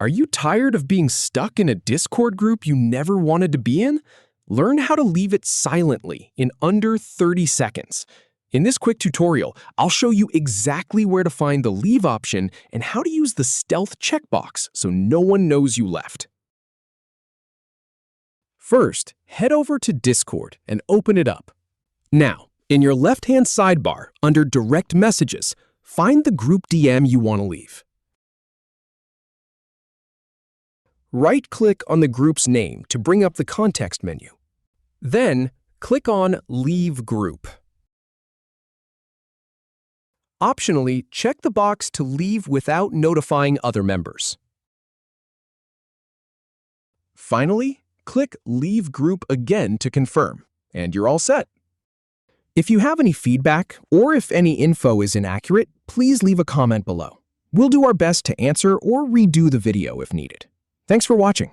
Are you tired of being stuck in a Discord group you never wanted to be in? Learn how to leave it silently in under 30 seconds. In this quick tutorial, I'll show you exactly where to find the leave option and how to use the stealth checkbox so no one knows you left. First, head over to Discord and open it up. Now, in your left-hand sidebar, under Direct Messages, find the group DM you want to leave. Right-click on the group's name to bring up the context menu. Then, click on Leave Group. Optionally, check the box to leave without notifying other members. Finally, click Leave Group again to confirm, and you're all set. If you have any feedback or if any info is inaccurate, please leave a comment below. We'll do our best to answer or redo the video if needed. Thanks for watching.